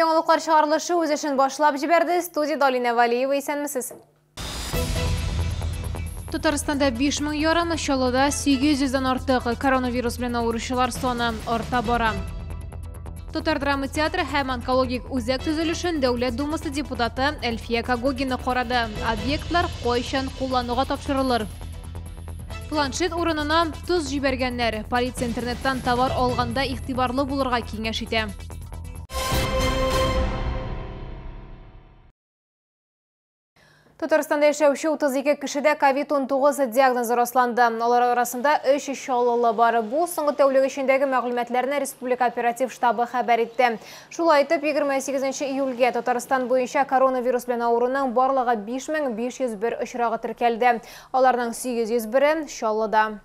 Яңалыклар чыгарылышы үз эшен башлап җибәрде. Студияда Алина Валиева, исәнмесез? Татарстанда 5000 ярым, Чаллыда 800-дән артык коронавирус белән авыручылар саны арта бара. Татар драма театры һәм онкологик үзәк төзелешен Дәүләт Думасы депутаты Әлфия Кагогина карады. Объектлар кайчан куллануга тапшырылыр? Планшет урынына туз җибәргәннәр. Полиция интернеттан товар алганда игътибарлы булырга киңәш итә. Татарстанда яшәүче 32 кешедә COVID-19 диагнозы расланды. Алар арасында 3 чаллылы бар. Бу соңгы тәүлек эчендәге мәгълүматларны Республика оператив штабы хәбәр итте. Шулай итеп, 28 июльгә Татарстан буенча коронавирус белән авыруның барлыгы 5501 очрагы теркәлде. Аларның 801-е Чаллыда.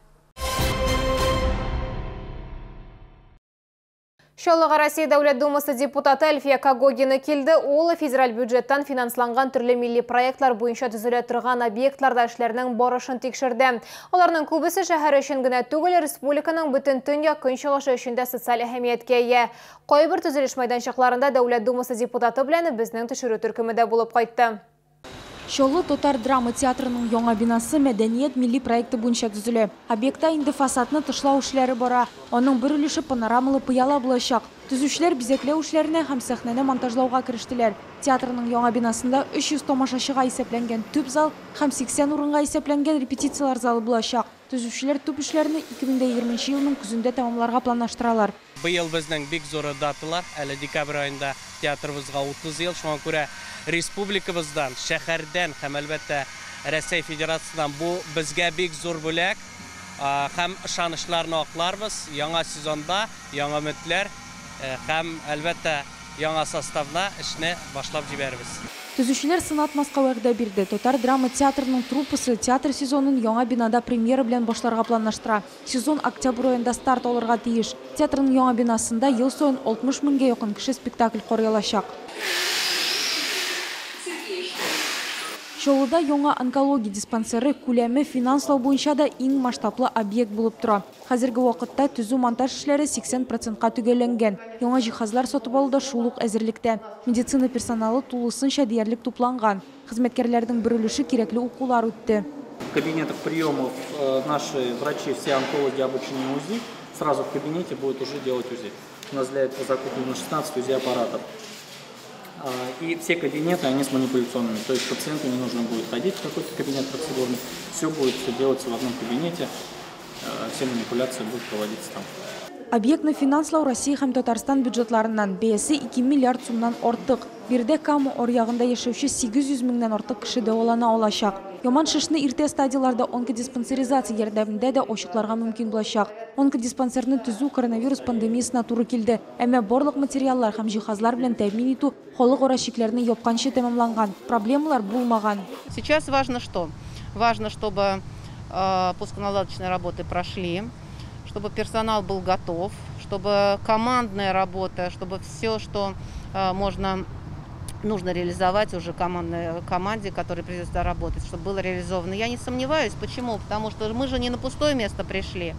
Чаллыга Россия Дәүләт Думасы депутаты Әлфия Кагогина килде. Ул федераль бюджеттан финансланган төрле милли проектлар буенча төзелә торган объектларда эшләрнең барышын тикшерде. Аларның күбесе шәһәр өчен генә түгел, республиканың бөтен төньяк көнчыгышы өчен дә социаль әһәмияткә ия. Кайбер төзелеш мәйданчыкларында Дәүләт Думасы депутаты белән безнең төшерү төркемендә булып кайтты. Чаллы Татар драма театрының яңа бинасы мәдәният милли проекты буенча төзелә. Объектта инде фасадны тышлау эшләре бара. Аның бер өлеше панорамалы пыяла булачак. Төзүчеләр бизәкләү эшләренә һәм сәхнәне монтажлауга керештеләр. Театрның яңа бинасында 300 тамашачыга исәпләнгән төп зал һәм 80 урынга исәпләнгән репетициялар залы булачак. Төзүчеләр төп эшләрне 2020 елның көзендә тәмамларга планлаштыралар. Быел безнең бик зур даталар, әле декабрь айында театрыбызга 30 ел, шуңа күрә республикабыздан, шәһәрдән һәм әлбәттә Россия Федерациясыннан бу безгә бик зур бүләк һәм ышанычларны акларбыз. Яңа сезонда яңа өметләр һәм әлбәттә яңа составна эшне башлап җибәрбез. Төзүчеләр сынатмаска вәгъдә бирде. Татар драма театрының труппасы театр сезонын яңа бинада премьера белән башларга планлаштыра. Сезон октябрь аенда старт алырга тиеш. Театрның яңа бинасында ел саен 60 меңгә якын кеше спектакль карыйлачак. Чаллыда яңа онкология диспансеры күләме финанслау буенча да иң масштаблы объект булып тора. Хәзерге вакытта төзү-монтаж эшләре 80%-ка төгәлләнгән. Яңа җиһазлар сатып алуда шул ук әзерлектә. Медицина персоналы тулысынча диярлек тупланган. Хезмәткәрләрнең бер өлеше кирәкле укулар үтте. В кабинетах приемов наши врачи, все онкологи обучены УЗИ. Сразу в кабинете будет уже делать УЗИ. У нас для этого закуплено 16 УЗИ-аппаратов. И все кабинеты, они с манипуляционными. То есть пациенту не нужно будет ходить в какой-то кабинет процедурный. Все будет делаться в одном кабинете. Все манипуляции будут проводиться там. Объектны финанслау Россия һәм Татарстан бюджетларыннан бәясе 2 миллиард сумнан артык. Бирдә Камы аръягында яшәүче 800 меңнән артык кеше дәвалана алачак. Яман шишне иртә стадияларда онкодиспансеризация ярдәмендә дә ачыкларга мөмкин булачак. Онкодиспансерны төзү коронавирус пандемиясына туры килде. Әмма барлык материаллар һәм җиһазлар белән тәэмин итү халыкара чикләрне япканчы тәмамланган. Проблемалар булмаган. Сейчас важно что? Важно, чтобы пусконаладочные работы прошли, чтобы персонал был готов, чтобы командная работа, чтобы все, что нужно реализовать уже команде, которая придется работать, чтобы было реализовано. Я не сомневаюсь. Почему? Потому что мы же не на пустое место пришли.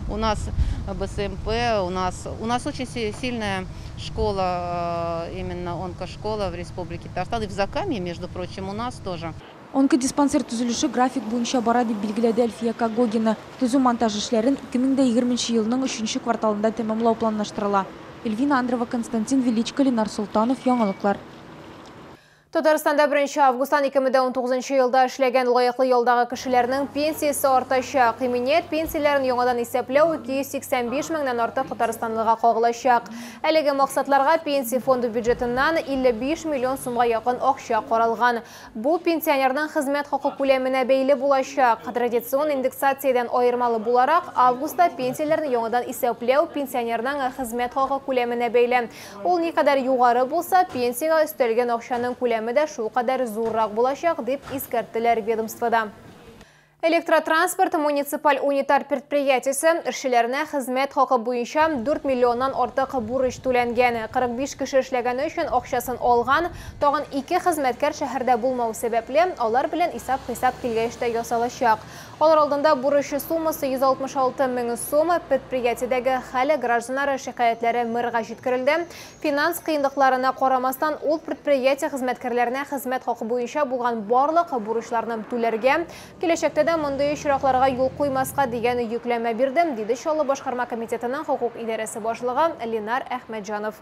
У нас БСМП, у нас очень сильная школа, именно онкошкола в Республике Татарстан. И в Закаме, между прочим, у нас тоже. Онкодиспансер төзелеше график буенча бара дип билгеләде Әлфия Кагогина. Төзү-монтаж эшләрен 2020 елның 3-нче кварталында тәмамлау планлаштырыла. Эльвина Андрова, Константин Величко, Ленар Султанов, Яңалыклар. Татарстанда 1 августан 2019 елда эшләгән лаеклы елдагы кешеләрнең пенсиясе артачак. Иминет пенсияләрен яңадан исәпләү 285 меңнән артык Татарстанлыга кагылачак. Әлеге максатларга пенсия фонды бюджетыннан 55 миллион сумга якын акча каралган. Бу пенсионерның хезмәт хакы күләменә бәйле булачак. Традицион индексациядән аермалы буларак, августта пенсияләрне яңадан исәпләү пенсионерның хезмәт хакы күләменә бәйле. Ул никадәр югары булса, пенсияга өстәлгән акчаның күләме дә шул кадәр зуррак булачак дип искәрттеләр ведомствода. Электротранспорт муниципаль унитар предприятиясы эшчеләренә хезмәт хакы буенча 4 миллионнан артык бурыч түләнгән. 45 кеше эшләгәне өчен акчасын алган. Тагын 2 хезмәткәр шәһәрдә булмау сәбәпле алар белән исәп-хисап килгәч тә ясалачак. Алар алдында бурыч суммасы 166 мең сум. Предприятиедәге хәле гражданнар шикаятләре мэрга җиткерелде. Финанс кыенлыкларына карамастан ул предприятие хезмәткәрләренә хезмәт хакы буенча булган барлык бурычларны түләргә, киләчәктә мондай очракларга юл куймаска дигән йөкләмә бирдем, диде Чаллы башкарма комитетының хукук идарәсе башлыгы Ленар Әхмәтҗанов.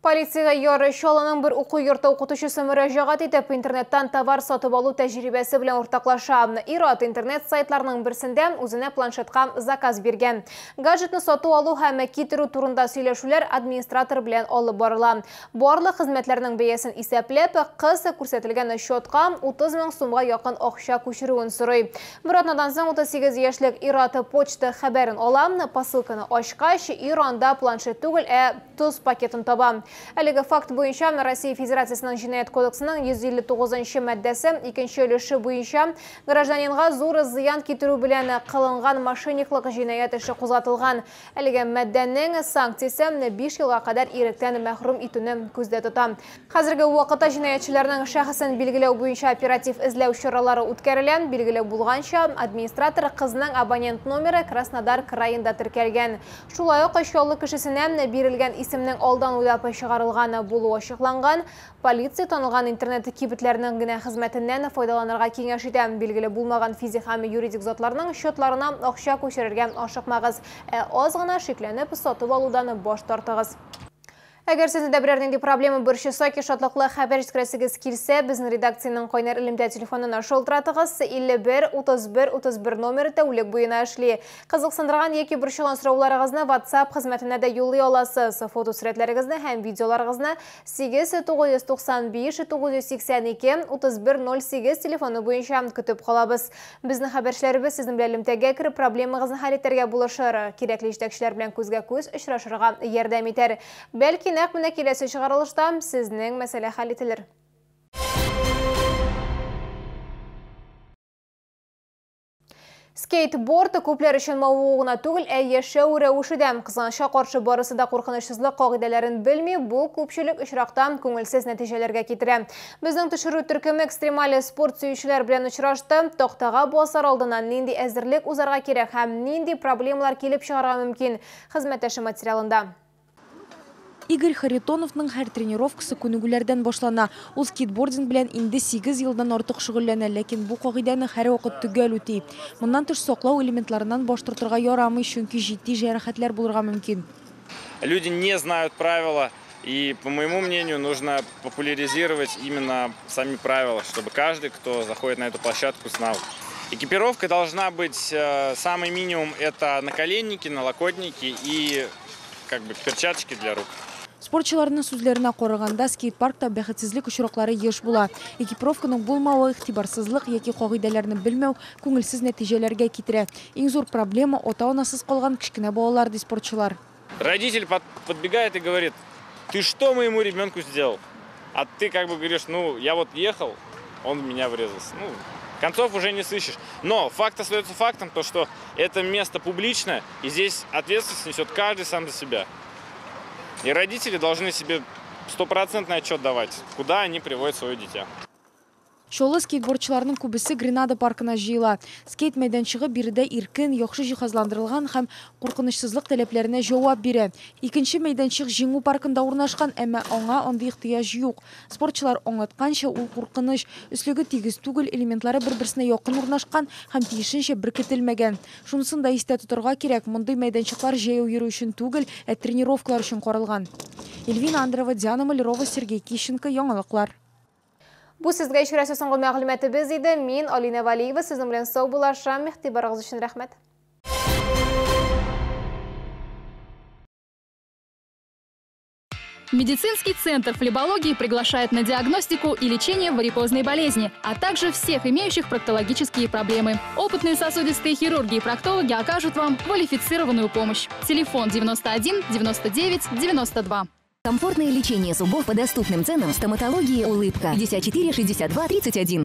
Полицияга яры Чаллының бер уку йорты укытучысы мөрәҗәгать итеп интернеттан товар сатып алу тәҗрибәсе белән уртаклаша. Ират интернет сайтларының берсендә үзенә планшетка заказ биргән. Гаджетны сату алу һәм китерү турында сөйләшүләр администратор белән алып барыла. Барлык хезмәтләрнең бәясен исәпләп, кыз күрсәтелгән счетка 30 мең сумга якын акча күчерүен сорый. Бер атнадан соң 38 яшьлек Ират почта хәбәрен ала, посылканы ачкач, Иранда планшет түгел, тоз пакетын таба. Әлеге факт буенча Россия Федерациясының җинаять кодексының 159 маддәсе 2-нче өлеше буенча гражданинга зур зыян китерү белән кылынган мошенниклык җинаять эше кузгатылган. Әлеге маддәнең санкциясе 5 елга кадәр иректән мәхрүм итүне күздә тота. Хәзерге вакытта җинаятьчеләрнең шәхесен билгеләү буенча оператив эзләү чаралары үткәрелә. Билгеләү булганча, администратор кызның абонент номеры Краснодар краенда теркәлгән. Шулай ук Чаллы кешесенә бирелгән исемнең алдан уйлап чыгарылганы булуы ачыкланган. Полиция танылган интернет кибетләренең генә хезмәтеннән файдаланырга киңәш итә. Билгеле булмаган физик һәм юридик затларның счетларына акча күчерергә ашыкмагыз. Аз гына шикләнеп сатып алудан баш тартыгыз. Әгәр сездә берәр нинди проблема борчыса, шатлыклы хәбәр җиткерәсегез килсә, безнең редакциянең кайнар элемтә телефонына шалтыратыгыз. 51-31-31 номеры тәүлек буена эшли. Кызыксындырган яки борчылган сорауларыгызны WhatsApp хезмәтенә дә юллый аласыз. Фото сурәтләрегезне һәм видеоларыгызны 8982-382-3108 телефоны буенча көтеп калабыз. Безнең хәбәрчеләребез сезнең белән элемтәгә кирип проблемагызны хәл итәргә булышыр. Кирәкле җитәкчеләр белән күзгә-күз очрашырга ярдәм итәр. Бәлки нәкъ менә киләсе чыгарылышта сезнең мәсьәлә хәл ителер. Скейтборд күпләр өчен мавыгына түгел, яшәү рәвешедә. Кызганычка каршы барысы да куркынычсызлык кагыйдәләрен белми, бу күпчелек очракта күңелсез нәтиҗәләргә китерә. Безнең төшерү төркеме экстремаль спорт сөючеләр белән очрашты. Тактага басар алдыннан нинди әзерлек узарга кирәк һәм нинди проблемалар килеп чыгарга мөмкин. Хезмәттәше материалында. Игорь Харитоновның һәр тренировкасы күнегүләрдән башлана. Ул скейтбординг белән инде 8 елдан артык шөгыльләнә, ләкин бу кагыйдәне һәр вакыт төгәл үти. Моннан тыш саклау элементларынан баш тартырга ярамый, чөнки җитди җәрәхәтләр булырга мөмкин. Люди не знают правила, и, по моему мнению, нужно популяризировать именно сами правила, чтобы каждый, кто заходит на эту площадку, знал. Экипировка должна быть самый минимум, это наколенники, налокотники и перчаточки для рук. Спортчыларның сүзләренә караганда, скейт-паркта бәхетсезлек очраклары еш була. Экипировканың булмавы, игътибарсызлык яки кагыйдәләрне белмәү күңелсез нәтиҗәләргә китерә. Иң зур проблема ата-анасыз калган кичкенә балалар, ди спортчылар. Родитель подбегает и говорит: ты что моему ребенку сделал? А ты говоришь: ну, я вот ехал, он в меня врезался. Ну, концов уже не сыщешь. Но факт остается фактом, то, что это место публичное, и здесь ответственность несет каждый сам за себя. И родители должны себе 100% отчет давать, куда они приводят свое дитя. Чолы скейтбордчыларның күбесе Гренада паркына җыела. Скейт мәйданчыгы биредә иркен, яхшы җиһазландырылган һәм куркынычсызлык таләпләренә җавап бирә. Икенче мәйданчык җиңү паркында урнашкан, әмма аңа андый ихтыяҗ юк. Спортчылар аңлатканча, ул куркыныч, өслеге тигез түгел, элементлары бер-берсенә якын урнашкан һәм тиешенчә беркетелмәгән. Шунысын да истә тотарга кирәк, мондый мәйданчыклар җәяү йөрү өчен түгел, тренировкалар өчен каралган. Эльвина Андрова, Диана Малярова, Сергей Кищенко, яңалыклар. Бу сезгә ишрәсе соңгы мәгълүматыбыз иде. Мин Алина Валиева, сезнең белән сау булашам. Игътибарыгыз өчен рәхмәт. Медицинский центр флебологии приглашает на диагностику и лечение варикозной болезни, а также всех имеющих проктологические проблемы. Опытные сосудистые хирурги и проктологи окажут вам квалифицированную помощь. Телефон 91 99 92. Комфортное лечение зубов по доступным ценам. Стоматологии «Улыбка». 54 62 31.